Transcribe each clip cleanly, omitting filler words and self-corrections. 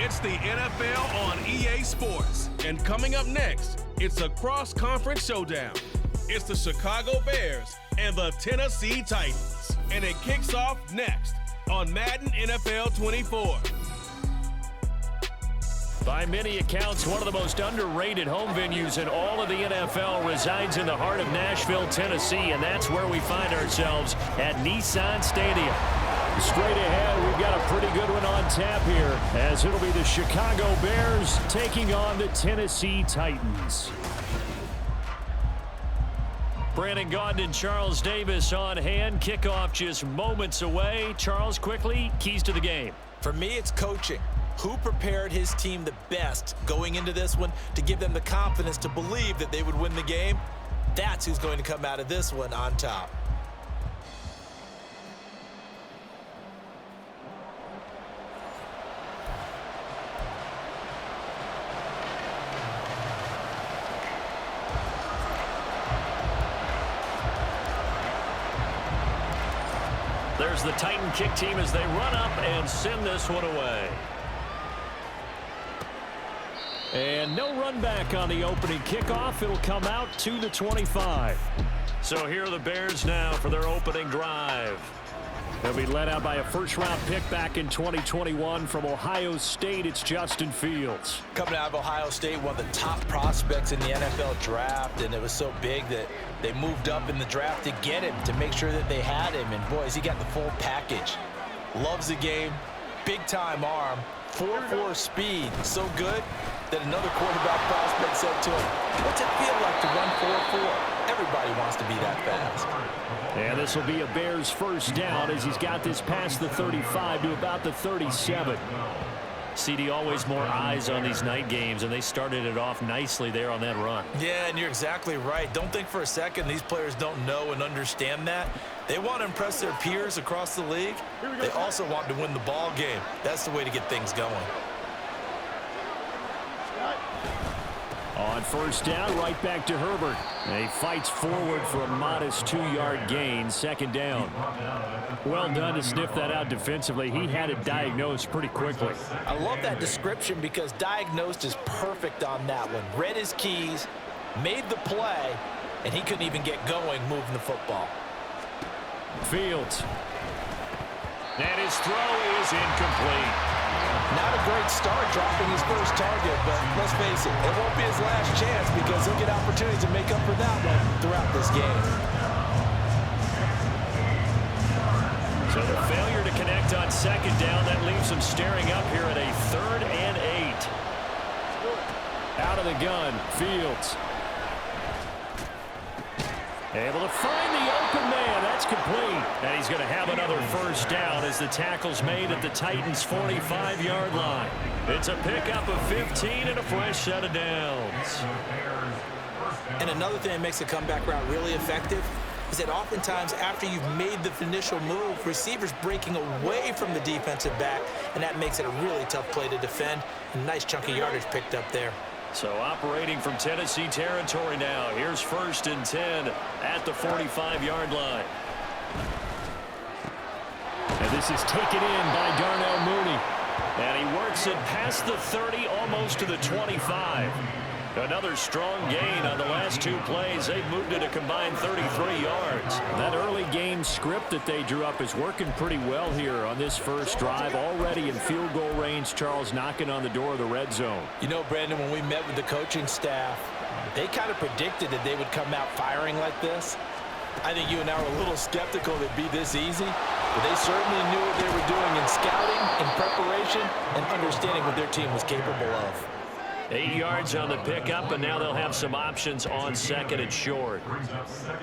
It's the NFL on EA Sports. And coming up next, it's a cross-conference showdown. It's the Chicago Bears and the Tennessee Titans. And it kicks off next on Madden NFL 24. By many accounts, one of the most underrated home venues in all of the NFL resides in the heart of Nashville, Tennessee, and that's where we find ourselves at Nissan Stadium. Straight ahead, we've got a pretty good one on tap here, as it'll be the Chicago Bears taking on the Tennessee Titans. Brandon Gaudin and Charles Davis on hand. Kickoff just moments away. Charles, quickly, keys to the game. For me, it's coaching. Who prepared his team the best going into this one to give them the confidence to believe that they would win the game? That's who's going to come out of this one on top. There's the Titan kick team as they run up and send this one away. And no run back on the opening kickoff. It'll come out to the 25. So here are the Bears now for their opening drive. They'll be led out by a first-round pick back in 2021 from Ohio State. It's Justin Fields. Coming out of Ohio State, one of the top prospects in the NFL draft, and it was so big that they moved up in the draft to get him, to make sure that they had him. And, boys, he got the full package. Loves the game, big-time arm, 4.4 speed, so good that another quarterback prospect said to him, "What's it feel like to run 4.4? Everybody wants to be that fast." And this will be a Bears first down as he's got this past the 35 to about the 37. CD, always more eyes on these night games, and they started it off nicely there on that run. Yeah, and you're exactly right. Don't think for a second these players don't know and understand that. They want to impress their peers across the league. They also want to win the ball game. That's the way to get things going. On first down, right back to Herbert. And he fights forward for a modest 2-yard gain, second down. Well done to sniff that out defensively. He had it diagnosed pretty quickly. I love that description because diagnosed is perfect on that one. Read his keys, made the play, and he couldn't even get going moving the football. Fields. And his throw is incomplete. Not a great start dropping his first target, but let's face it, it won't be his last chance because he'll get opportunities to make up for that one throughout this game. So the failure to connect on second down, that leaves him staring up here at a 3rd and 8. Out of the gun, Fields. Able to find the open man. That's complete. And he's going to have another first down as the tackle's made at the Titans' 45-yard line. It's a pickup of 15 and a fresh set of downs. And another thing that makes the comeback route really effective is that oftentimes after you've made the initial move, receivers breaking away from the defensive back, and that makes it a really tough play to defend. A nice chunk of yardage picked up there. So operating from Tennessee territory now. Here's 1st and 10 at the 45-yard line. And this is taken in by Darnell Mooney. And he works it past the 30, almost to the 25. Another strong gain on the last 2 plays. They've moved it a combined 33 yards. That early game script that they drew up is working pretty well here on this first drive. Already in field goal range, Charles knocking on the door of the red zone. You know, Brandon, when we met with the coaching staff, they kind of predicted that they would come out firing like this. I think you and I were a little skeptical that it'd be this easy, but they certainly knew what they were doing in scouting, in preparation, and understanding what their team was capable of. 8 yards on the pickup, and now they'll have some options on second and short.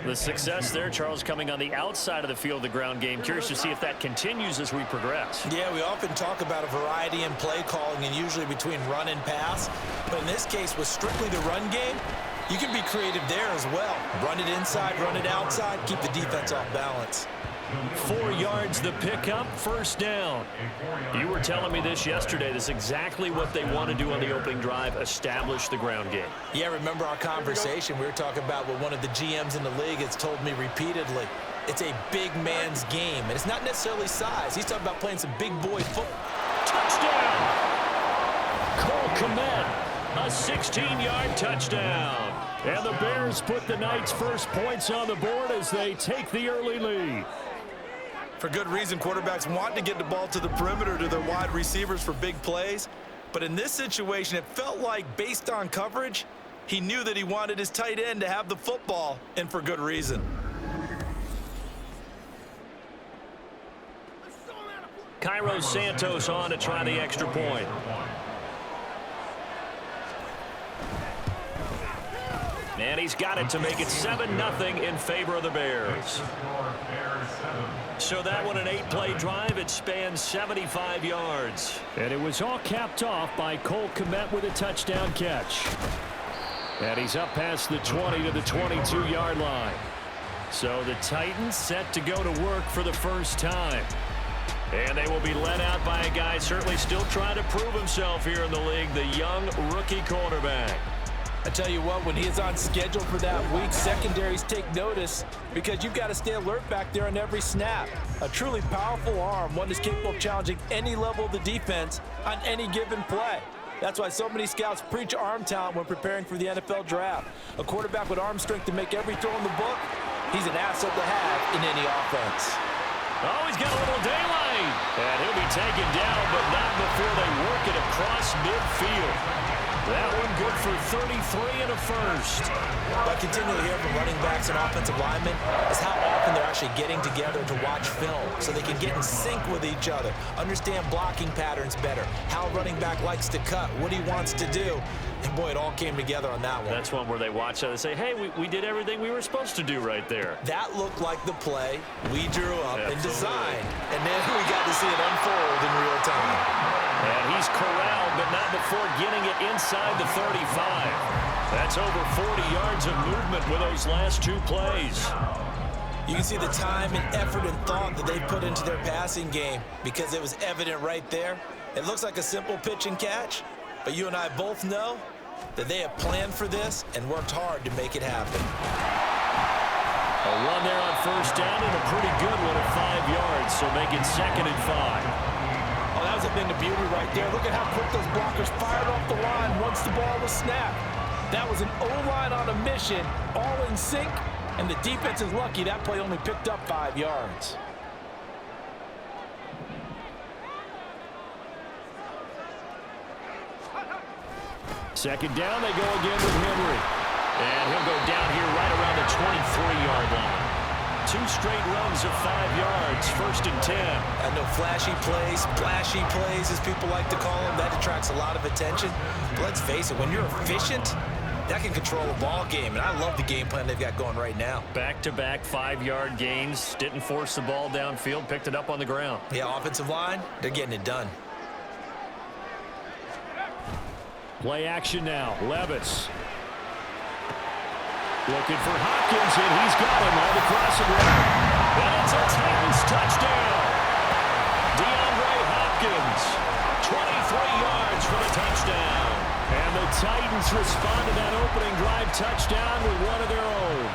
The success there, Charles, coming on the outside of the field, the ground game. Curious to see if that continues as we progress. Yeah, we often talk about a variety in play calling and usually between run and pass. But in this case, with strictly the run game, you can be creative there as well. Run it inside, run it outside, keep the defense off balance. 4 yards the pickup, first down. You were telling me this yesterday. This is exactly what they want to do on the opening drive, establish the ground game. Yeah, remember our conversation. We were talking about what one of the GMs in the league has told me repeatedly. It's a big man's game, and it's not necessarily size. He's talking about playing some big boy football. Touchdown! Cole Kmet, a 16-yard touchdown. And the Bears put the Knights' first points on the board as they take the early lead. For good reason, quarterbacks want to get the ball to the perimeter to their wide receivers for big plays. But in this situation, it felt like, based on coverage, he knew that he wanted his tight end to have the football, and for good reason. Cairo Santos on to try the extra point. And he's got it to make it 7-0 in favor of the Bears. So that one, an 8-play drive. It spans 75 yards. And it was all capped off by Cole Kmet with a touchdown catch. And he's up past the 20 to the 22-yard line. So the Titans set to go to work for the first time. And they will be led out by a guy certainly still trying to prove himself here in the league, the young rookie quarterback. I tell you what, when he is on schedule for that week, secondaries take notice because you've got to stay alert back there on every snap. A truly powerful arm, one that's capable of challenging any level of the defense on any given play. That's why so many scouts preach arm talent when preparing for the NFL draft. A quarterback with arm strength to make every throw in the book, he's an asset to have in any offense. Oh, he's got a little daylight. And he'll be taken down, but not before they work it across midfield. That one good for 33 and a first. What I continually hear from running backs and offensive linemen is how often they're actually getting together to watch film so they can get in sync with each other, understand blocking patterns better, how a running back likes to cut, what he wants to do. And boy, it all came together on that one. That's one where they watch it and say, hey, we did everything we were supposed to do right there. That looked like the play we drew up and designed. And then we got to see it unfold in real time. And he's corralled, but not before getting it inside the 35. That's over 40 yards of movement with those last two plays. You can see the time and effort and thought that they put into their passing game because it was evident right there. It looks like a simple pitch and catch, but you and I both know that they have planned for this and worked hard to make it happen. A run there on first down and a pretty good one at 5 yards, so make it 2nd and 5. Oh, that was a thing of beauty right there. Look at how quick those blockers fired off the line once the ball was snapped. That was an O-line on a mission, all in sync, and the defense is lucky that play only picked up 5 yards. Second down, they go again with Henry. And he'll go down here right around the 23-yard line. 2 straight runs of 5 yards, 1st and 10. I know flashy plays, splashy plays, as people like to call them, that attracts a lot of attention. But let's face it, when you're efficient, that can control a ball game. And I love the game plan they've got going right now. Back-to-back 5-yard gains, didn't force the ball downfield, picked it up on the ground. Yeah, offensive line, they're getting it done. Play action now, Levis. Looking for Hopkins, and he's got him on the crossing route. And it's a Titans touchdown. DeAndre Hopkins, 23 yards for the touchdown. And the Titans respond to that opening drive touchdown with one of their own.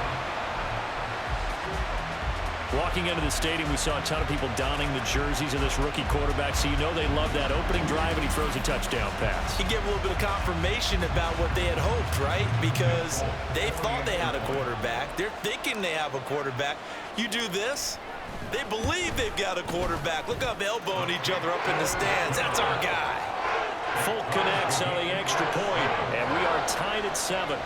Walking into the stadium, we saw a ton of people donning the jerseys of this rookie quarterback, so you know they love that opening drive, and he throws a touchdown pass. He gave a little bit of confirmation about what they had hoped, right? Because they thought they had a quarterback. They're thinking they have a quarterback. You do this, they believe they've got a quarterback. Look up, elbowing each other up in the stands. That's our guy. Folk connects on the extra point, and we are tied at 7.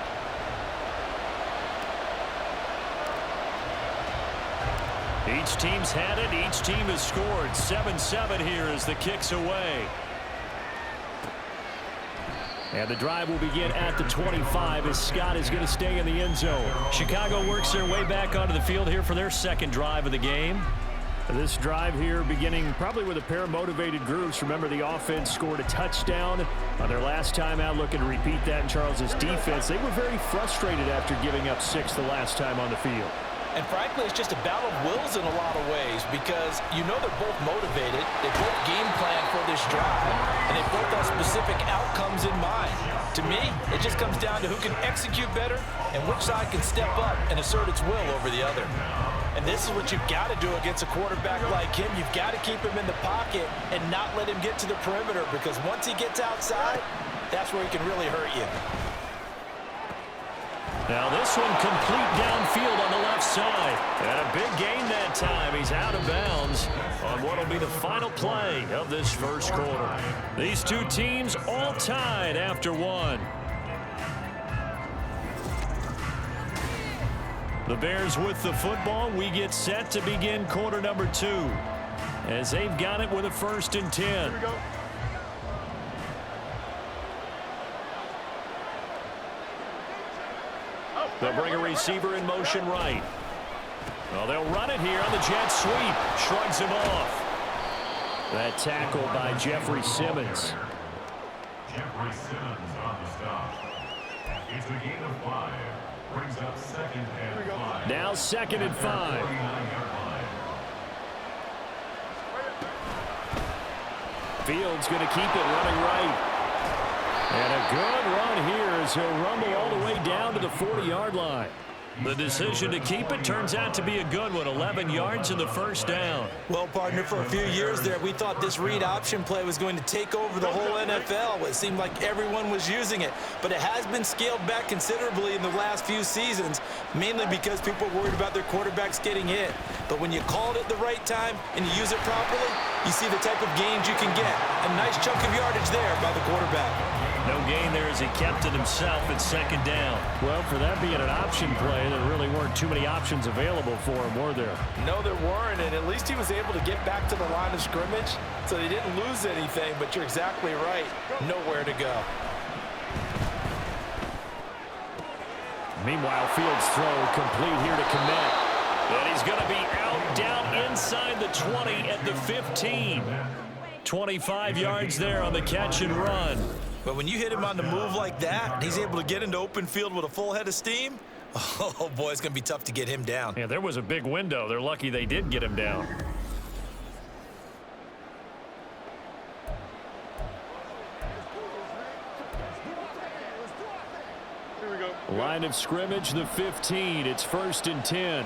Each team's had it. Each team has scored. 7-7 here as the kick's away. And the drive will begin at the 25 as Scott is going to stay in the end zone. Chicago works their way back onto the field here for their second drive of the game. This drive here beginning probably with a pair of motivated groups. Remember, the offense scored a touchdown on their last time out. Looking to repeat that in Charles's defense. They were very frustrated after giving up 6 the last time on the field. And frankly, it's just a battle of wills in a lot of ways because you know they're both motivated, they both game plan for this drive, and they both have specific outcomes in mind. To me, it just comes down to who can execute better and which side can step up and assert its will over the other. And this is what you've got to do against a quarterback like him. You've got to keep him in the pocket and not let him get to the perimeter, because once he gets outside, that's where he can really hurt you. Now this one complete downfield on the left side. And a big gain that time. He's out of bounds on what will be the final play of this first quarter. These two teams all tied after one. The Bears with the football. We get set to begin quarter number 2 as they've got it with a 1st and 10. Here we go. They'll bring a receiver in motion right. Well, they'll run it here on the jet sweep. Shrugs him off. That tackle by Jeffrey Simmons. Jeffrey Simmons on the stop. It's a gain of 5. Brings up 2nd and 5. Now 2nd and 5. Fields going to keep it running right. And a good run here as he'll rumble all the way down to the 40-yard line. The decision to keep it turns out to be a good one. 11 yards and the first down. Well, partner, for a few years there, we thought this read option play was going to take over the whole NFL. It seemed like everyone was using it. But it has been scaled back considerably in the last few seasons, mainly because people are worried about their quarterbacks getting hit. But when you call it at the right time and you use it properly, you see the type of gains you can get. A nice chunk of yardage there by the quarterback. No gain there as he kept it himself at 2nd down. Well, for that being an option play, there really weren't too many options available for him, were there? No, there weren't, and at least he was able to get back to the line of scrimmage, so they didn't lose anything, but you're exactly right. Nowhere to go. Meanwhile, Fields' throw complete here to Kmet. And he's going to be out down inside the 20 at the 15. 25 yards there on the catch and run. But when you hit him on the move like that, and he's able to get into open field with a full head of steam, oh boy, it's going to be tough to get him down. Yeah, there was a big window. They're lucky they did get him down. Here we go. Line of scrimmage, the 15. It's 1st and 10.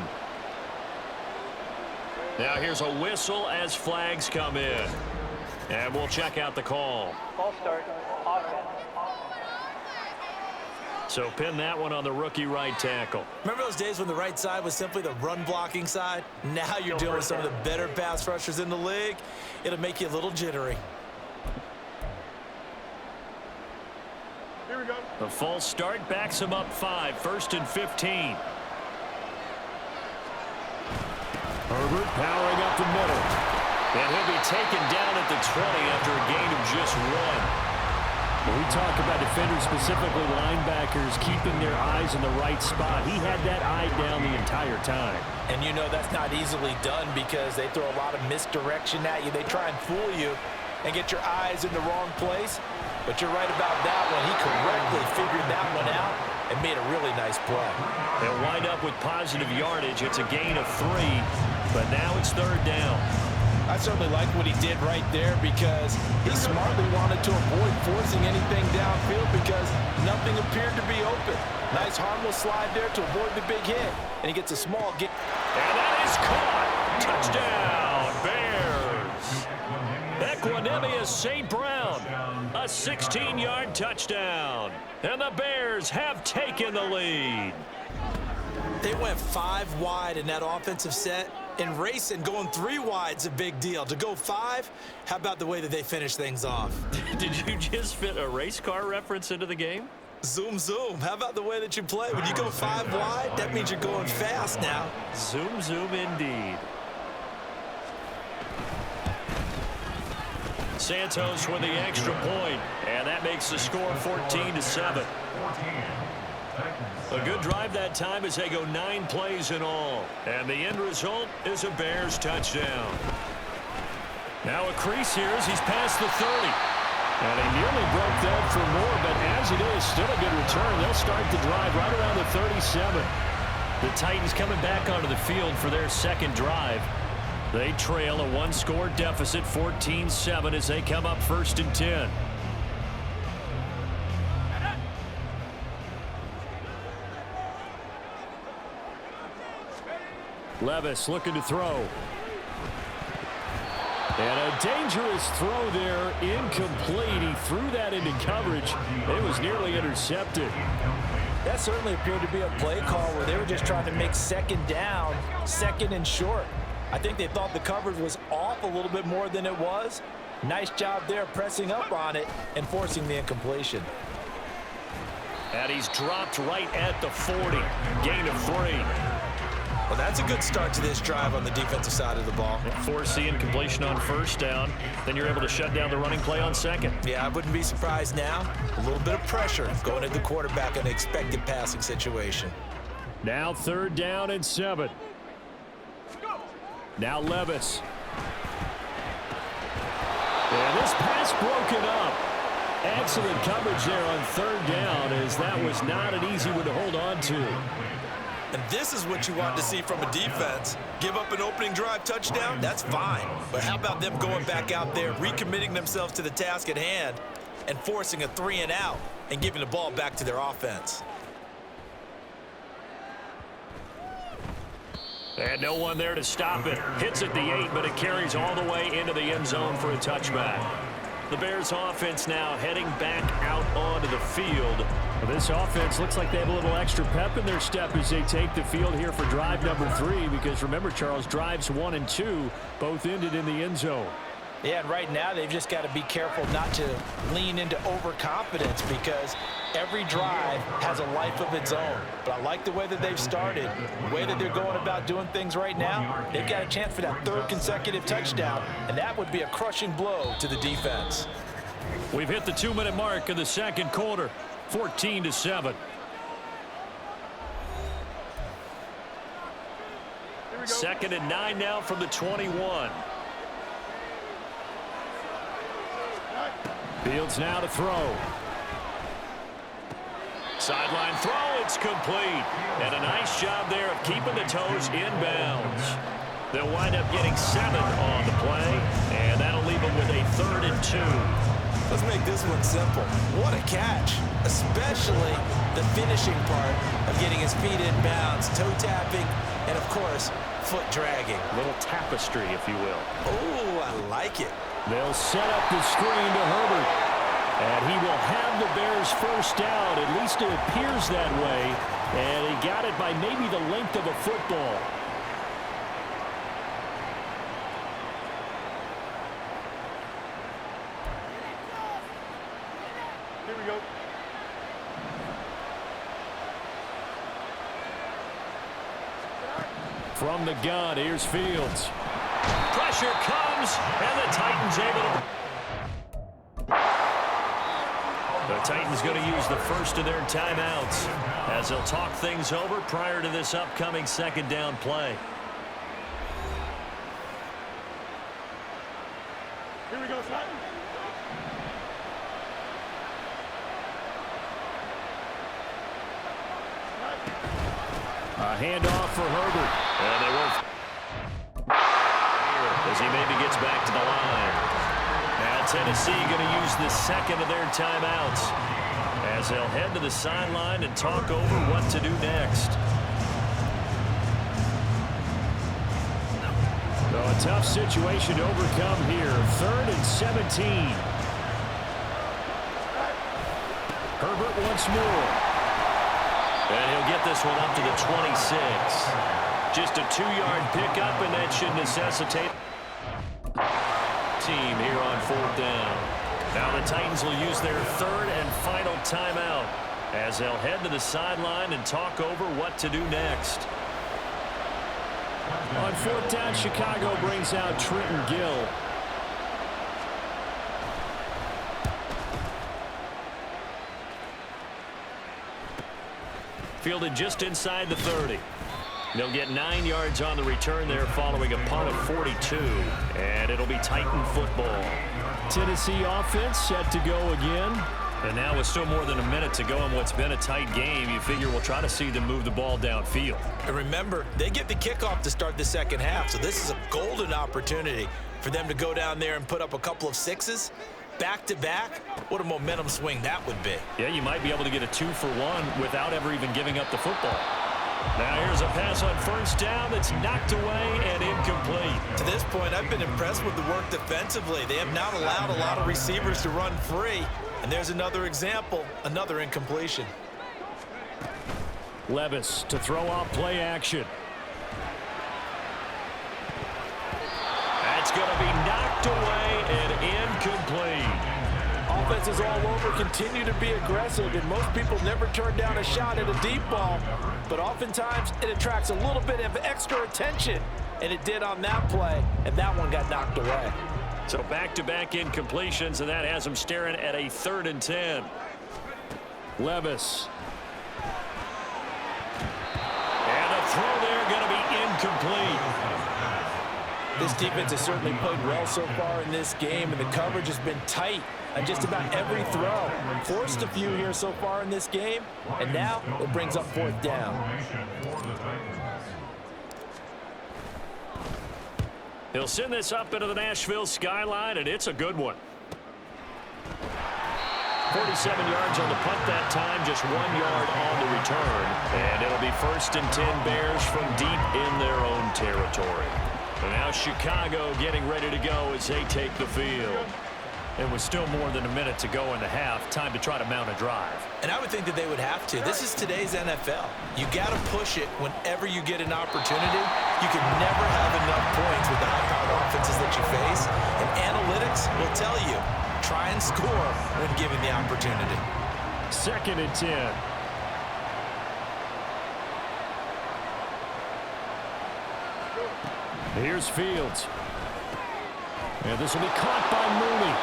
Now here's a whistle as flags come in. And we'll check out the call. Ball start, offense. So pin that one on the rookie right tackle. Remember those days when the right side was simply the run-blocking side? Now you're dealing with some of the better pass rushers in the league. It'll make you a little jittery. Here we go. The false start backs him up 5. 1st and 15. Herbert powering up the middle. And he'll be taken down at the 20 after a gain of just 1. When we talk about defenders, specifically linebackers, keeping their eyes in the right spot, he had that eye down the entire time. And you know that's not easily done because they throw a lot of misdirection at you. They try and fool you and get your eyes in the wrong place. But you're right about that one. He correctly figured that one out and made a really nice play. They'll wind up with positive yardage. It's a gain of 3, but now it's 3rd down. I certainly like what he did right there because he smartly wanted to avoid forcing anything downfield because nothing appeared to be open. Nice harmless slide there to avoid the big hit, and he gets a small get. And that is caught. Touchdown, Bears. Equanimous St. Brown, a 16-yard touchdown. And the Bears have taken the lead. They went 5 wide in that offensive set. And racing, going 3 wide's a big deal. To go 5, how about the way that they finish things off? Did you just fit a race car reference into the game? Zoom, zoom. How about the way that you play? When you go 5 wide, that means you're going fast now. Zoom, zoom indeed. Santos with the extra point, and that makes the score 14-7. A good drive that time as they go 9 plays in all. And the end result is a Bears touchdown. Now a crease here as he's past the 30. And he nearly broke that for more, but as it is, still a good return. They'll start the drive right around the 37. The Titans coming back onto the field for their 2nd drive. They trail a 1-score deficit, 14-7, as they come up 1st and 10. Levis looking to throw. And a dangerous throw there, incomplete. He threw that into coverage. It was nearly intercepted. That certainly appeared to be a play call where they were just trying to make second down, second and short. I think they thought the coverage was off a little bit more than it was. Nice job there pressing up on it and forcing the incompletion. And he's dropped right at the 40. Gain of 3. Well, that's a good start to this drive on the defensive side of the ball. Force the incompletion on first down. Then you're able to shut down the running play on second. Yeah, I wouldn't be surprised now. A little bit of pressure going at the quarterback in an expected passing situation. Now 3rd down and 7. Now Levis. And this pass broken up. Excellent coverage there on 3rd down, as that was not an easy one to hold on to. And this is what you want to see from a defense. Give up an opening drive touchdown, that's fine. But how about them going back out there, recommitting themselves to the task at hand, and forcing a 3 and out, and giving the ball back to their offense. And no one there to stop it. Hits at the 8, but it carries all the way into the end zone for a touchback. The Bears offense now heading back out onto the field. This offense looks like they have a little extra pep in their step as they take the field here for drive number 3, because remember, Charles, drives 1 and 2 both ended in the end zone. Yeah, and right now they've just got to be careful not to lean into overconfidence, because every drive has a life of its own. But I like the way that they've started, the way that they're going about doing things right now. They've got a chance for that 3rd consecutive touchdown, and that would be a crushing blow to the defense. We've hit the 2-minute mark of the 2nd quarter, 14-7. 2nd and 9 now from the 21. Fields now to throw. Sideline throw, it's complete. And a nice job there of keeping the toes inbounds. They'll wind up getting 7 on the play, and that'll leave them with a 3rd and 2. Let's make this one simple. What a catch, especially the finishing part of getting his feet in bounds, toe tapping, and of course, foot dragging. A little tapestry, if you will. Oh, I like it. They'll set up the screen to Herbert. And he will have the Bears first down. At least it appears that way. And he got it by maybe the length of a football. Here we go. From the gun, here's Fields. Pressure comes, and the Titans able to... The Titans going to use the first of their timeouts as they'll talk things over prior to this upcoming 2nd down play. Here we go, Sutton. A handoff for Herbert. And they won't... As he maybe gets back to the line. Now Tennessee going to use the 2nd of their timeouts as they'll head to the sideline and talk over what to do next. So a tough situation to overcome here. 3rd and 17. Herbert once more. And he'll get this one up to the 26. Just a 2-yard pickup, and that should necessitate team here on 4th down. Now the Titans will use their 3rd and final timeout as they'll head to the sideline and talk over what to do next. On 4th down, Chicago brings out Trenton Gill. Fielded just inside the 30. They'll get 9 yards on the return there following a punt of 42. And it'll be Titan football. Tennessee offense set to go again. And now with still more than a minute to go in what's been a tight game, you figure we'll try to see them move the ball downfield. And remember, they get the kickoff to start the 2nd half, so this is a golden opportunity for them to go down there and put up a couple of 6s. Back-to-back, what a momentum swing that would be. Yeah, you might be able to get a 2-for-1 without ever even giving up the football. Now here's a pass on first down that's knocked away and incomplete. To this point, I've been impressed with the work defensively. They have not allowed a lot of receivers to run free. And there's another example, another incompletion. Levis to throw off play action. That's going to be knocked away and incomplete. Offenses all over continue to be aggressive, and most people never turn down a shot at a deep ball. But oftentimes, it attracts a little bit of extra attention, and it did on that play, and that one got knocked away. So back-to-back incompletions, and that has them staring at a 3rd and 10. Levis. And a throw there going to be incomplete. This defense has certainly played well so far in this game, and the coverage has been tight on just about every throw. Forced a few here so far in this game, and now it brings up 4th down. He'll send this up into the Nashville skyline, and it's a good one. 47 yards on the punt that time, just 1 yard on the return. And it'll be 1st and 10 Bears from deep in their own territory. And now Chicago getting ready to go as they take the field. And with still more than a minute to go in the half, time to try to mount a drive. And I would think that they would have to. This is today's NFL. You got to push it whenever you get an opportunity. You can never have enough points with the high-powered offenses that you face. And analytics will tell you, try and score when given the opportunity. 2nd and 10. Here's Fields. And this will be caught by Mooney.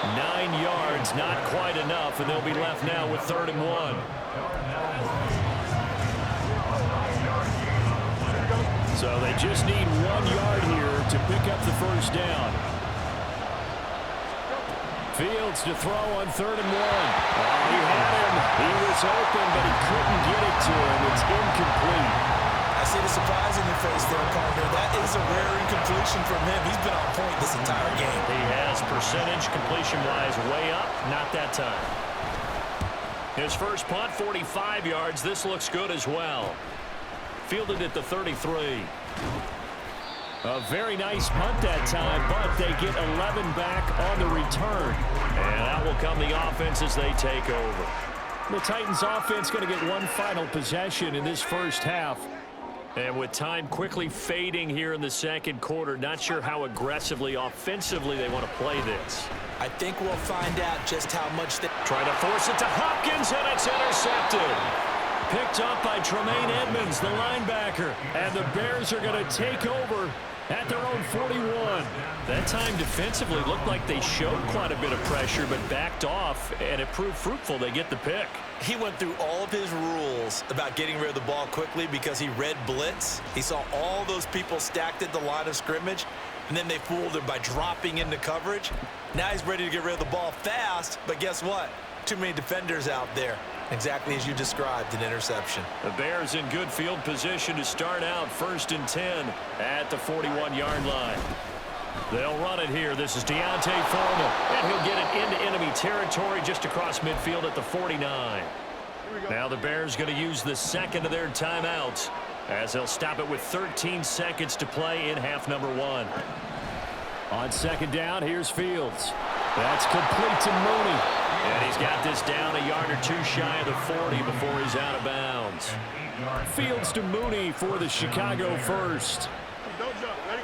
9 yards, not quite enough, and they'll be left now with 3rd and 1. So they just need 1 yard here to pick up the 1st down. Fields to throw on 3rd and 1. Oh, he had him. He was open, but he couldn't get it to him. It's incomplete. I see the surprise in your face there, partner. That is a rare incompletion from him. He's been on point this entire game. He has percentage completion-wise way up. Not that time. His first punt, 45 yards. This looks good as well. Fielded at the 33. A very nice punt that time, but they get 11 back on the return. And out will come the offense as they take over. The Titans offense going to get one final possession in this first half. And with time quickly fading here in the 2nd quarter, not sure how aggressively, offensively they want to play this. I think we'll find out just how much they... Try to force it to Hopkins, and it's intercepted. Picked up by Tremaine Edmonds, the linebacker. And the Bears are going to take over at their own 41. That time defensively looked like they showed quite a bit of pressure, but backed off, and it proved fruitful. They get the pick. He went through all of his rules about getting rid of the ball quickly because he read blitz. He saw all those people stacked at the line of scrimmage, and then they fooled him by dropping into coverage. Now he's ready to get rid of the ball fast, but guess what? Too many defenders out there. Exactly as you described, an interception. The Bears in good field position to start out 1st and 10 at the 41-yard line. They'll run it here. This is Deontay Foreman, and he'll get it into enemy territory just across midfield at the 49. Now the Bears going to use the 2nd of their timeouts as they'll stop it with 13 seconds to play in half number 1. On 2nd down, here's Fields. That's complete to Mooney. And he's got this down a yard or 2 shy of the 40 before he's out of bounds. Fields to Mooney for the Chicago first. Don't jump. Ready?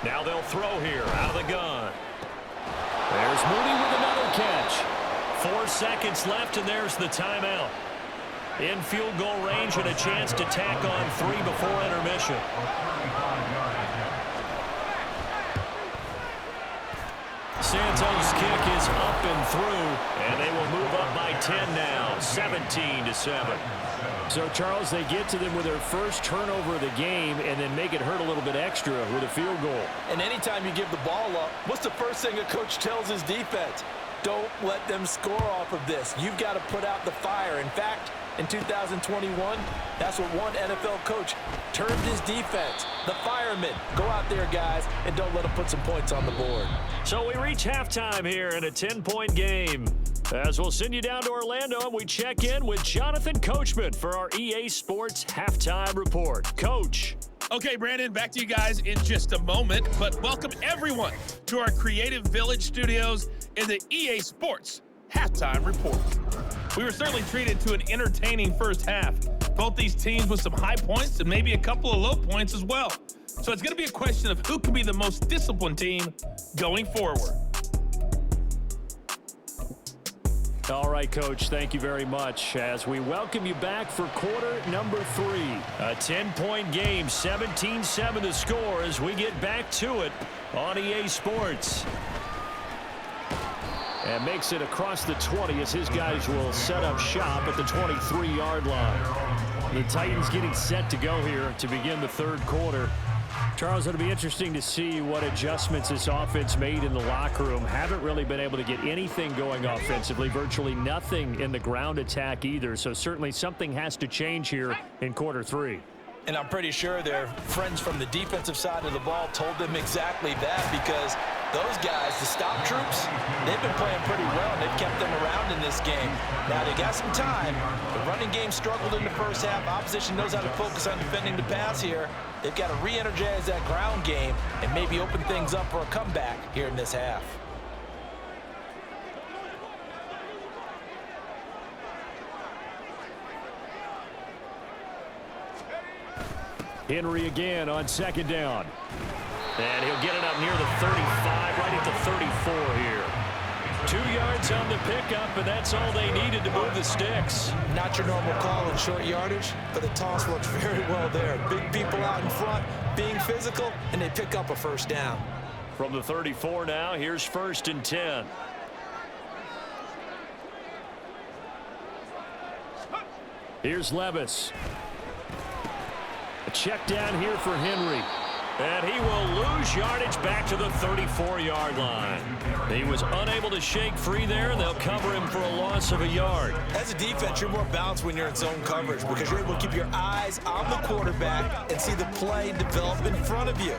Now they'll throw here out of the gun. There's Mooney with another catch. 4 seconds left, and there's the timeout. In field goal range and a chance to tack on 3 before intermission. Santos' kick is up and through, and they will move up by 10 now, 17-7. So, Charles, they get to them with their first turnover of the game and then make it hurt a little bit extra with a field goal. And anytime you give the ball up, what's the first thing a coach tells his defense? Don't let them score off of this. You've got to put out the fire. In fact, in 2021, that's what one NFL coach termed his defense. The firemen. Go out there, guys, and don't let them put some points on the board. So we reach halftime here in a 10-point game. As we'll send you down to Orlando, and we check in with Jonathan Coachman for our EA Sports Halftime Report. Coach. Okay, Brandon, back to you guys in just a moment, but welcome everyone to our Creative Village studios in the EA Sports Halftime Report. We were certainly treated to an entertaining first half. Both these teams with some high points and maybe a couple of low points as well. So it's going to be a question of who can be the most disciplined team going forward. All right, Coach, thank you very much as we welcome you back for quarter number 3. A 10-point game, 17-7 the score as we get back to it on EA Sports. And makes it across the 20 as his guys will set up shop at the 23-yard line. The Titans getting set to go here to begin the third quarter. Charles, it'll be interesting to see what adjustments this offense made in the locker room. Haven't really been able to get anything going offensively, virtually nothing in the ground attack either. So certainly something has to change here in quarter 3. And I'm pretty sure their friends from the defensive side of the ball told them exactly that, because those guys, the stop troops, they've been playing pretty well. They've kept them around in this game. Now they got some time. The running game struggled in the first half. Opposition knows how to focus on defending the pass here. They've got to re-energize that ground game and maybe open things up for a comeback here in this half. Henry again on second down. And he'll get it up near the 35, right at the 34 here. 2 yards on the pickup, and that's all they needed to move the sticks. Not your normal call in short yardage, but the toss works very well there. Big people out in front, being physical, and they pick up a first down. From the 34 now, here's 1st and 10. Here's Levis. A check down here for Henry. And he will lose yardage back to the 34-yard line. He was unable to shake free there, and they'll cover him for a loss of a yard. As a defense, you're more balanced when you're in zone coverage because you're able to keep your eyes on the quarterback and see the play develop in front of you.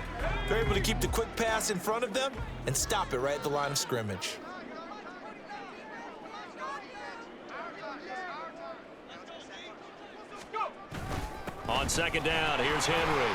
They're able to keep the quick pass in front of them and stop it right at the line of scrimmage. On second down, here's Henry.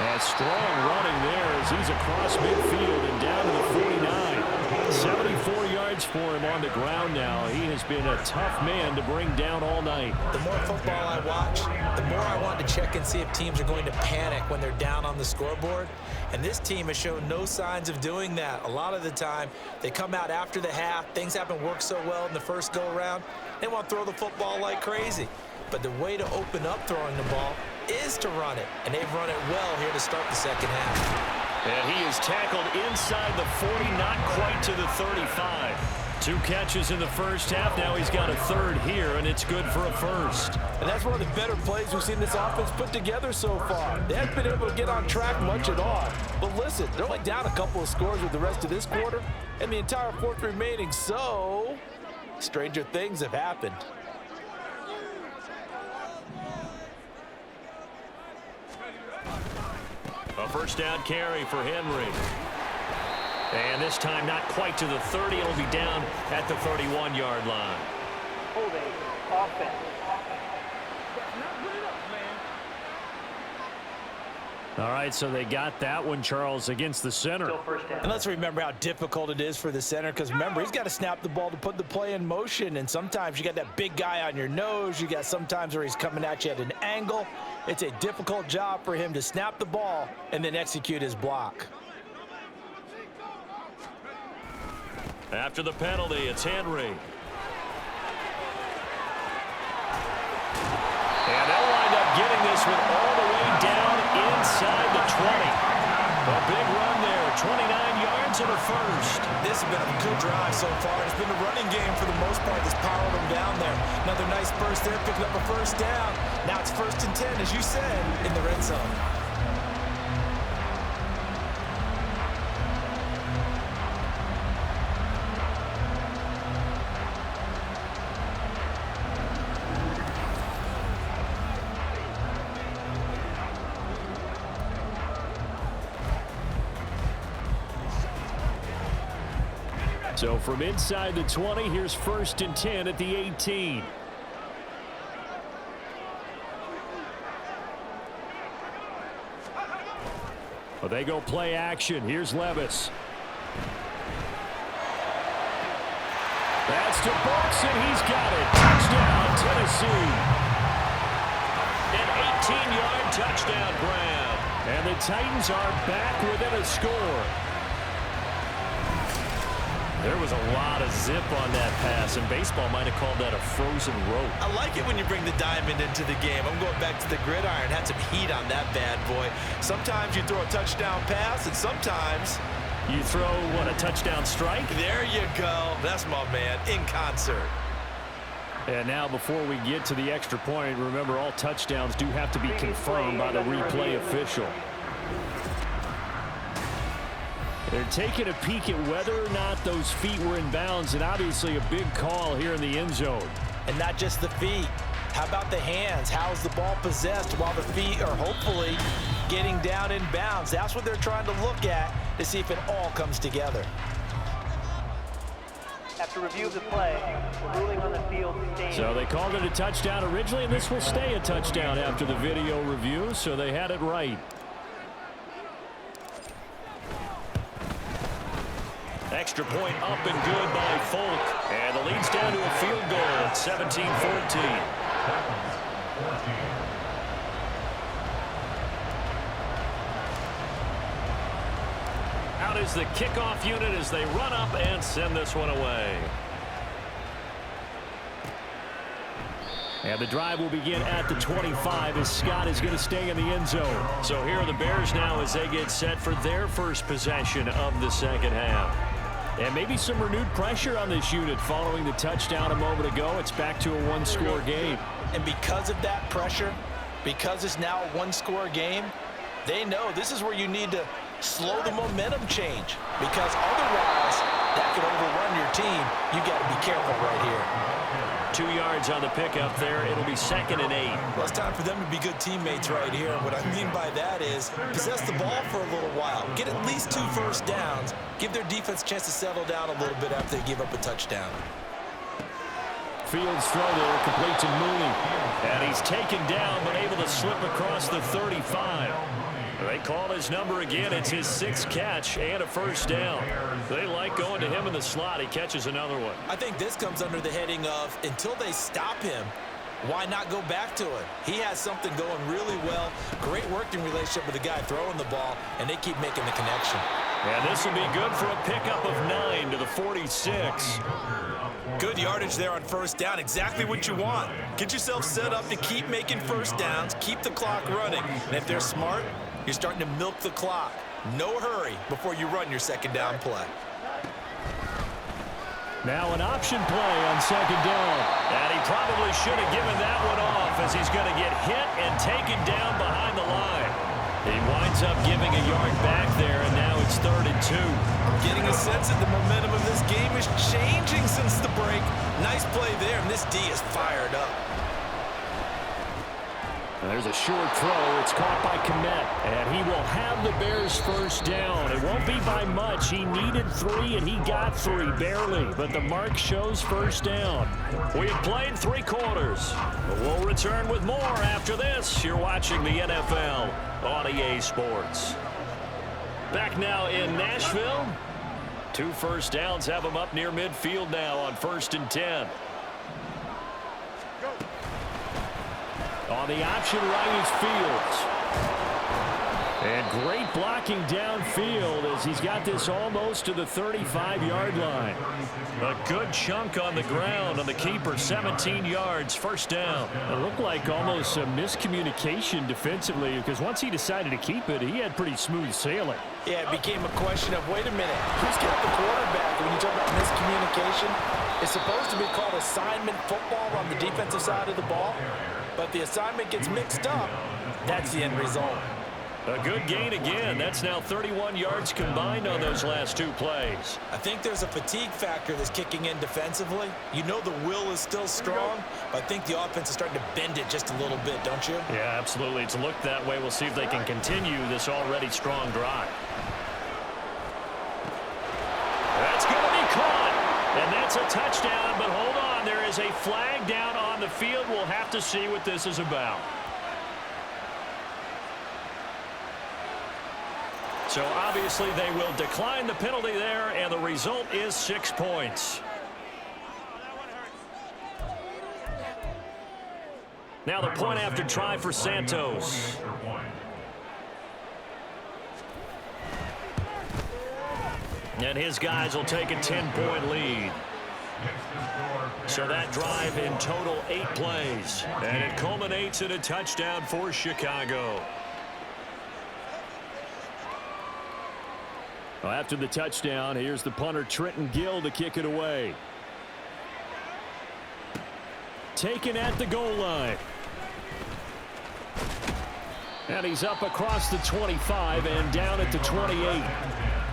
And strong running there as he's across midfield and down to the 49. 74 yards for him on the ground now. He has been a tough man to bring down all night. The more football I watch, the more I want to check and see if teams are going to panic when they're down on the scoreboard. And this team has shown no signs of doing that. A lot of the time, they come out after the half. Things haven't worked so well in the first go-around. They want to throw the football like crazy. But the way to open up throwing the ball is to run it, and they've run it well here to start the second half. And he is tackled inside the 40, not quite to the 35. 2 catches in the first half. Now he's got a third here, and it's good for a first. And that's one of the better plays we've seen this offense put together so far. They haven't been able to get on track much at all. But listen, they're only down a couple of scores with the rest of this quarter, and the entire fourth remaining, so stranger things have happened. A first down carry for Henry. And this time not quite to the 30. It'll be down at the 31-yard line. Holding offense. All right, so they got that one, Charles, against the center. And let's remember how difficult it is for the center, because remember, he's got to snap the ball to put the play in motion, and sometimes you got that big guy on your nose. You got sometimes where he's coming at you at an angle. It's a difficult job for him to snap the ball and then execute his block. After the penalty, it's Henry. And they'll wind up getting this one all the way down inside the 20. A big run there, 29 yards and a first. This has been a good drive so far. It's been a running game for the most part that's powered them down there. Another nice burst there, picking up a first down. Now it's 1st and 10, as you said, in the red zone. So from inside the 20, here's 1st and 10 at the 18. Well, they go play action. Here's Levis. That's to Brooks, and he's got it. Touchdown, Tennessee. An 18-yard touchdown grab. And the Titans are back within a score. There was a lot of zip on that pass, and baseball might have called that a frozen rope. I like it when you bring the diamond into the game. I'm going back to the gridiron. Had some heat on that bad boy. Sometimes you throw a touchdown pass, and sometimes you throw, what, a touchdown strike? There you go. That's my man, in concert. And now before we get to the extra point, remember all touchdowns do have to be confirmed by the replay official. They're taking a peek at whether or not those feet were in bounds, and obviously a big call here in the end zone. And not just the feet. How about the hands? How's the ball possessed while the feet are hopefully getting down in bounds? That's what they're trying to look at to see if it all comes together. After review of the play, the ruling on the field stands. So they called it a touchdown originally, and this will stay a touchdown after the video review, so they had it right. Extra point up and good by Folk. And the lead's down to a field goal at 17-14. Out is the kickoff unit as they run up and send this one away. And the drive will begin at the 25 as Scott is going to stay in the end zone. So here are the Bears now as they get set for their first possession of the second half. And maybe some renewed pressure on this unit following the touchdown a moment ago. It's back to a one-score game. And because of that pressure, because it's now a one-score game, they know this is where you need to slow the momentum change, because otherwise that could overrun your team. You got to be careful right here. 2 yards on the pickup there. It'll be 2nd and 8. Well, it's time for them to be good teammates right here. And what I mean by that is possess the ball for a little while. Get at least 2 first downs. Give their defense a chance to settle down a little bit after they give up a touchdown. Fields throw there, complete to Mooney. And he's taken down, but able to slip across the 35. They call his number again. It's his 6th catch and a first down. They like going to him in the slot. He catches another one. I think this comes under the heading of until they stop him, why not go back to it? He has something going really well. Great working relationship with the guy throwing the ball, and they keep making the connection. And this will be good for a pickup of 9 to the 46. Good yardage there on first down. Exactly what you want. Get yourself set up to keep making first downs, keep the clock running. And if they're smart, you're starting to milk the clock. No hurry before you run your second down play. Now an option play on second down. And he probably should have given that one off as he's going to get hit and taken down behind the line. He winds up giving a yard back there, and now it's 3rd and 2. Getting a sense that the momentum of this game is changing since the break. Nice play there, and this D is fired up. And there's a short throw. It's caught by Kmet, and he will have the Bears first down. It won't be by much. He needed 3, and he got 3, barely. But the mark shows first down. We have played 3 quarters. But we'll return with more after this. You're watching the NFL on EA Sports. Back now in Nashville. 2 first downs have them up near midfield now on 1st and 10. On the option right is Fields. And great blocking downfield as he's got this almost to the 35-yard line. A good chunk on the ground on the keeper, 17 yards, first down. It looked like almost a miscommunication defensively, because once he decided to keep it, he had pretty smooth sailing. Yeah, it became a question of, wait a minute, who's got the quarterback? When you talk about miscommunication, it's supposed to be called assignment football on the defensive side of the ball. But the assignment gets mixed up. That's the end result. A good gain again. That's now 31 yards combined on those last 2 plays. I think there's a fatigue factor that's kicking in defensively. You know the will is still strong, but I think the offense is starting to bend it just a little bit, don't you? Yeah, absolutely. It's looked that way. We'll see if they can continue this already strong drive. That's going to be caught. It's a touchdown, but hold on. There is a flag down on the field. We'll have to see what this is about. So obviously they will decline the penalty there, and the result is 6 points. Now the point after try for Santos. And his guys will take a 10-point lead. So that drive in total 8 plays. And it culminates in a touchdown for Chicago. Well, after the touchdown, here's the punter Trenton Gill to kick it away. Taken at the goal line. And he's up across the 25 and down at the 28.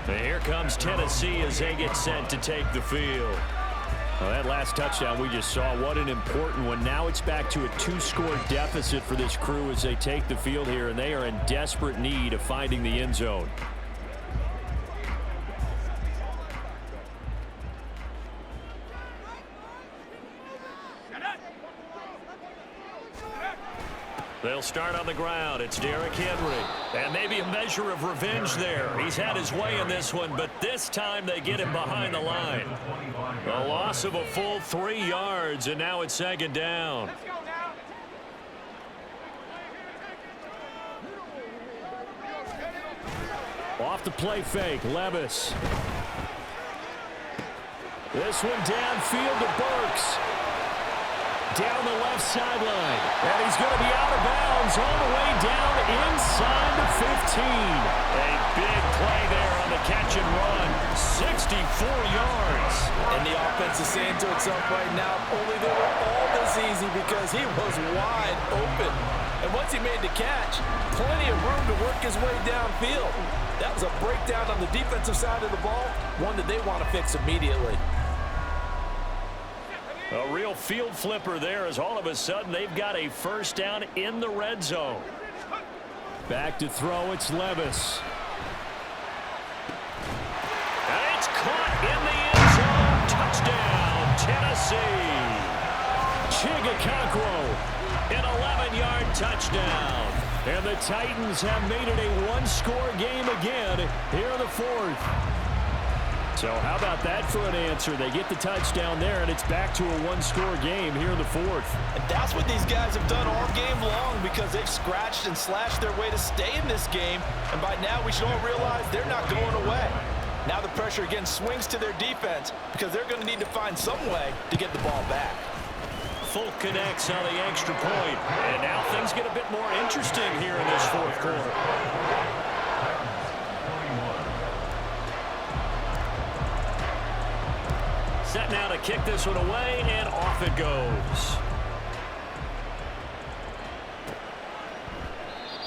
And here comes Tennessee as they get set to take the field. Well, that last touchdown we just saw, what an important one. Now it's back to a 2-score deficit for this crew as they take the field here, and they are in desperate need of finding the end zone. They'll start on the ground. It's Derrick Henry. And maybe a measure of revenge there. He's had his way in this one, but this time they get him behind the line. A loss of a full 3 yards, and now it's second down. Off the play fake, Levis. This one downfield to Burks. Down the left sideline. And he's going to be out of bounds all the way down inside the 15. A big play there on the catch and run. 64 yards. And the offense is saying to itself right now, only they were all this easy because he was wide open. And once he made the catch, plenty of room to work his way downfield. That was a breakdown on the defensive side of the ball, one that they want to fix immediately. A real field flipper there as all of a sudden they've got a first down in the red zone. Back to throw, it's Levis. And it's caught in the end zone. Touchdown, Tennessee. Chigacancro, an 11-yard touchdown. And the Titans have made it a 1-score game again here in the 4th. So how about that for an answer? They get the touchdown there, and it's back to a 1-score game here in the 4th. And that's what these guys have done all game long because they've scratched and slashed their way to stay in this game. And by now, we should all realize they're not going away. Now the pressure again swings to their defense because they're going to need to find some way to get the ball back. Folk connects on the extra point. And now things get a bit more interesting here in this 4th quarter. Set now to kick this one away, and off it goes.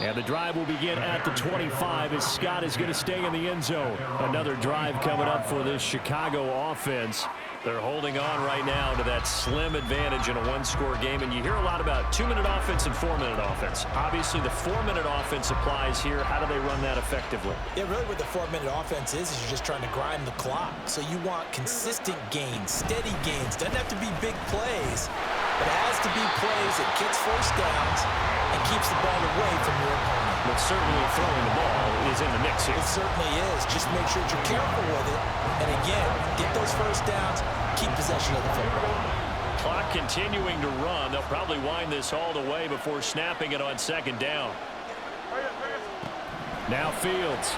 And the drive will begin at the 25 as Scott is going to stay in the end zone. Another drive coming up for this Chicago offense. They're holding on right now to that slim advantage in a 1-score game. And you hear a lot about 2-minute offense and 4-minute offense. Obviously, the 4-minute offense applies here. How do they run that effectively? Yeah, really what the 4-minute offense is you're just trying to grind the clock. So you want consistent gains, steady gains. Doesn't have to be big plays, but it has to be plays that gets first downs and keeps the ball away from your opponent. But certainly throwing the ball is in the mix here. It certainly is. Just make sure that you're careful with it. And again, get those first downs, keep possession of the football. Clock continuing to run. They'll probably wind this all the way before snapping it on second down. Now Fields.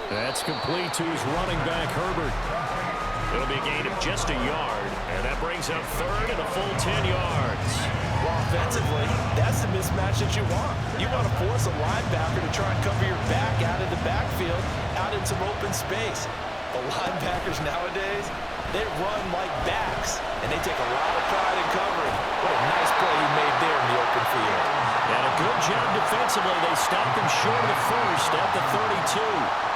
That's complete to his running back, Herbert. It'll be a gain of just a yard, and that brings up 3rd and a full 10 yards. Well, offensively, that's the mismatch that you want. You want to force a linebacker to try and cover your back out of the backfield, out in some open space. The linebackers nowadays, they run like backs, and they take a lot of pride in covering. What a nice play he made there in the open field. And a good job defensively. They stopped him short of the first at the 32.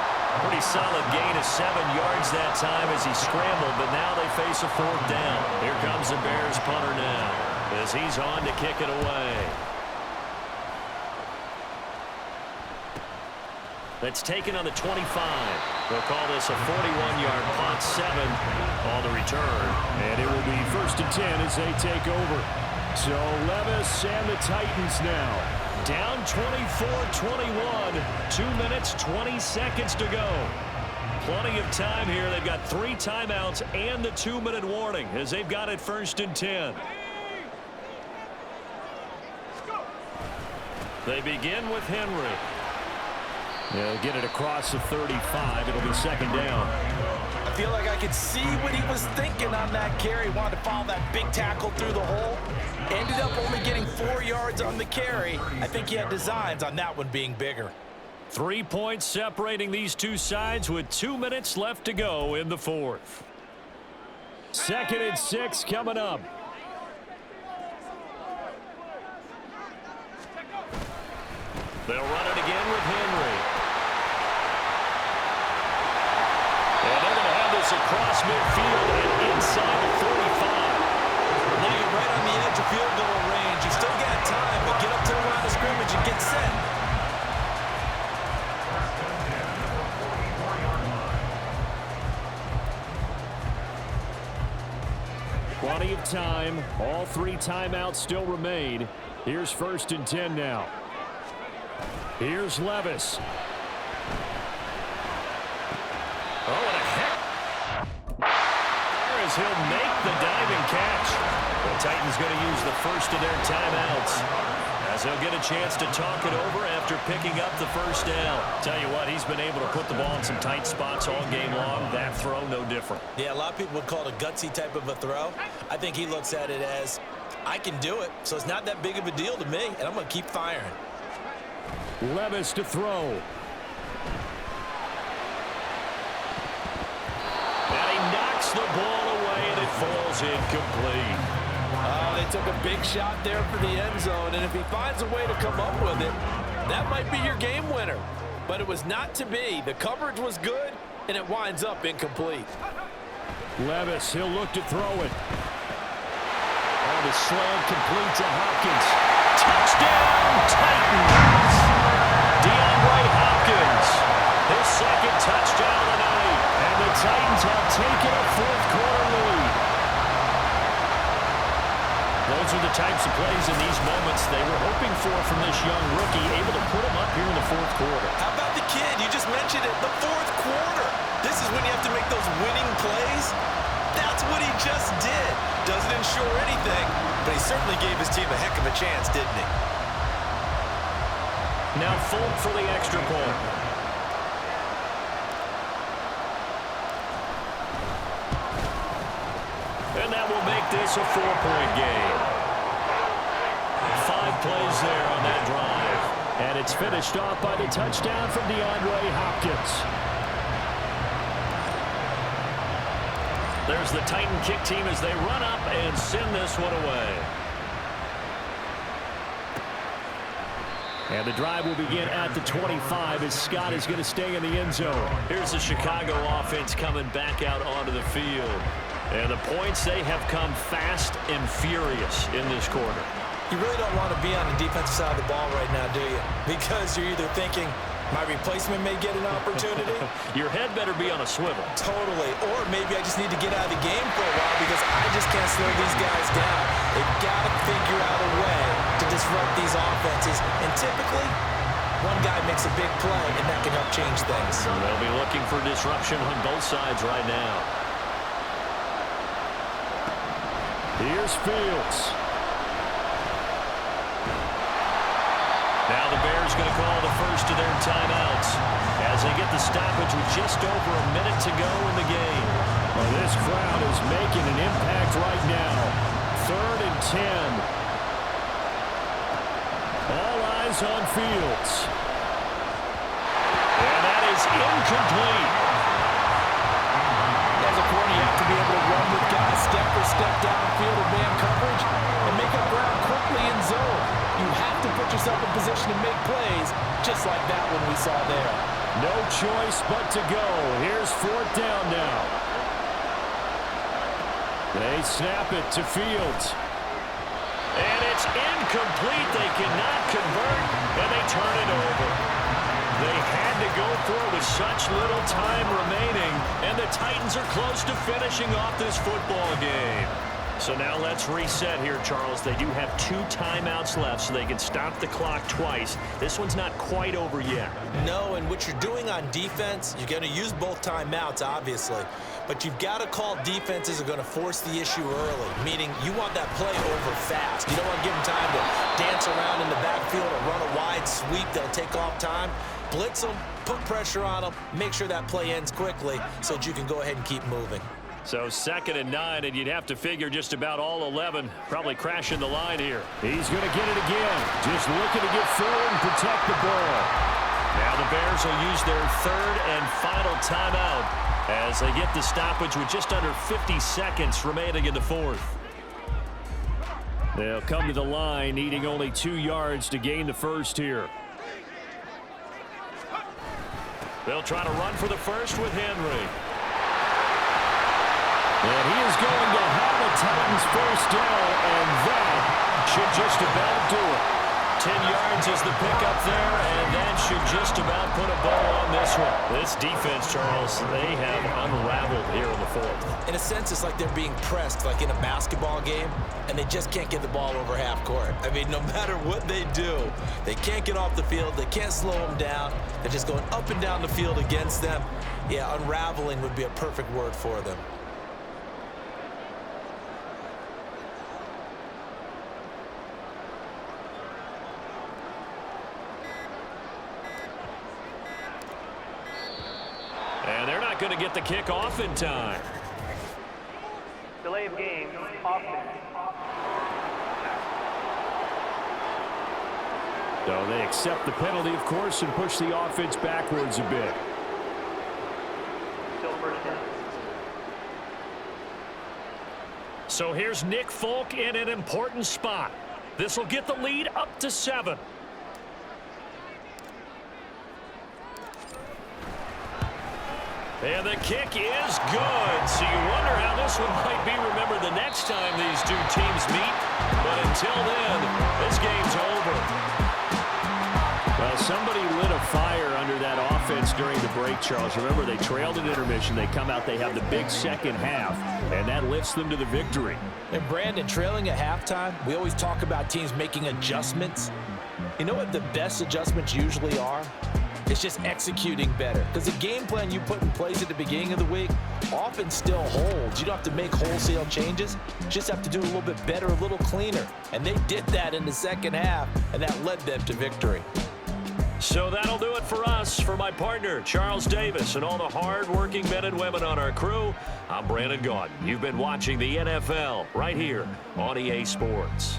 Pretty solid gain of 7 yards that time as he scrambled, but now they face a 4th down. Here comes the Bears punter now as he's on to kick it away. That's taken on the 25. They'll call this a 41-yard punt, 7 on the return. And it will be 1st and 10 as they take over. So Levis and the Titans now down 24-21. 2 minutes, 20 seconds to go. Plenty of time here. They've got 3 timeouts and the 2-minute warning as they've got it 1st and 10. They begin with Henry. They'll get it across the 35. It'll be 2nd down. I feel like I could see what he was thinking on that carry. Wanted to follow that big tackle through the hole. Ended up only getting 4 yards on the carry. I think he had designs on that one being bigger. 3 points separating these two sides with 2 minutes left to go in the 4th. 2nd and 6 coming up. They'll run it again with Henry. And they're going to have this across midfield and inside the 45. Now you're right on the edge of field goal range. You still got time, but get up to the line of scrimmage and get set. Plenty of time. All 3 timeouts still remain. Here's 1st and 10 now. Here's Levis. Oh, what a heck. As he'll make the diving catch. The Titans going to use the first of their timeouts as they'll get a chance to talk it over after picking up the 1st down. Tell you what, he's been able to put the ball in some tight spots all game long. That throw, no different. Yeah, a lot of people would call it a gutsy type of a throw. I think he looks at it as, I can do it, so it's not that big of a deal to me, and I'm going to keep firing. Levis to throw. And he knocks the ball away, and it falls incomplete. Oh, they took a big shot there for the end zone, and if he finds a way to come up with it, that might be your game winner. But it was not to be. The coverage was good, and it winds up incomplete. Levis, he'll look to throw it. Oh, the slam complete to Hopkins. Touchdown, Titans! Hopkins, his 2nd touchdown of the night, and the Titans have taken a 4th quarter lead. Those are the types of plays in these moments they were hoping for from this young rookie, able to put him up here in the 4th quarter. How about the kid? You just mentioned it, the 4th quarter. This is when you have to make those winning plays. That's what he just did. Doesn't ensure anything, but he certainly gave his team a heck of a chance, didn't he? Now Folk for the extra point. And that will make this a 4-point game. 5 plays there on that drive. And it's finished off by the touchdown from DeAndre Hopkins. There's the Titan kick team as they run up and send this one away. And the drive will begin at the 25 as Scott is going to stay in the end zone. Here's the Chicago offense coming back out onto the field. And the points, they have come fast and furious in this quarter. You really don't want to be on the defensive side of the ball right now, do you? Because you're either thinking, my replacement may get an opportunity. Your head better be on a swivel. Totally. Or maybe I just need to get out of the game for a while because I just can't slow these guys down. They've got to figure out a way to disrupt these offenses. And typically, one guy makes a big play, and that can help change things. They'll be looking for disruption on both sides right now. Here's Fields. Now the Bears going to call the first of their timeouts as they get the stoppage with just over a minute to go in the game. Well, this crowd is making an impact right now. 3rd and 10. All eyes on Fields. And that is incomplete. As a corner, you have to be able to run with guys step for step downfield of man coverage and make up ground quickly in zone. You have to put yourself in position to make plays, just like that one we saw there. No choice but to go. Here's 4th down now. They snap it to Fields. And it's incomplete. They cannot convert, and they turn it over. They had to go for it with such little time remaining, and the Titans are close to finishing off this football game. So now let's reset here, Charles. They do have 2 timeouts left, so they can stop the clock twice. This one's not quite over yet. No, and what you're doing on defense, you're going to use both timeouts, obviously. But you've got to call defenses are going to force the issue early, meaning you want that play over fast. You don't want to give them time to dance around in the backfield or run a wide sweep that'll take off time. Blitz them, put pressure on them, make sure that play ends quickly so that you can go ahead and keep moving. So 2nd and 9, and you'd have to figure just about all 11 probably crashing the line here. He's going to get it again. Just looking to get forward and protect the ball. Now the Bears will use their 3rd and final timeout as they get the stoppage with just under 50 seconds remaining in the 4th. They'll come to the line needing only 2 yards to gain the first here. They'll try to run for the first with Henry. And he is going to have a Titans first down, and that should just about do it. 10 yards is the pickup there, and that should just about put a bow on this one. This defense, Charles, they have unraveled here in the 4th. In a sense, it's like they're being pressed like in a basketball game, and they just can't get the ball over half court. I mean, no matter what they do, they can't get off the field. They can't slow them down. They're just going up and down the field against them. Yeah, unraveling would be a perfect word for them. And they're not going to get the kick off in time. Delay of game, offense. So they accept the penalty, of course, and push the offense backwards a bit. Still first down. So here's Nick Folk in an important spot. This will get the lead up to 7. And the kick is good. So you wonder how this one might be remembered the next time these 2 teams meet. But until then, this game's over. Well, somebody lit a fire under that offense during the break, Charles. Remember, they trailed at intermission. They come out, they have the big second half, and that lifts them to the victory. And Brandon, trailing at halftime, we always talk about teams making adjustments. You know what the best adjustments usually are? It's just executing better. Because the game plan you put in place at the beginning of the week often still holds. You don't have to make wholesale changes. You just have to do a little bit better, a little cleaner. And they did that in the second half, and that led them to victory. So that'll do it for us. For my partner, Charles Davis, and all the hard-working men and women on our crew, I'm Brandon Gaudin. You've been watching the NFL right here on EA Sports.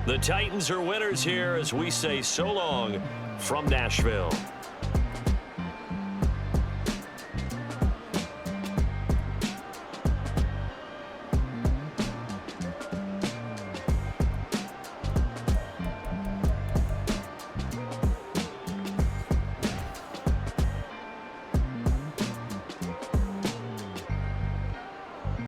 The Titans are winners here as we say so long from Nashville.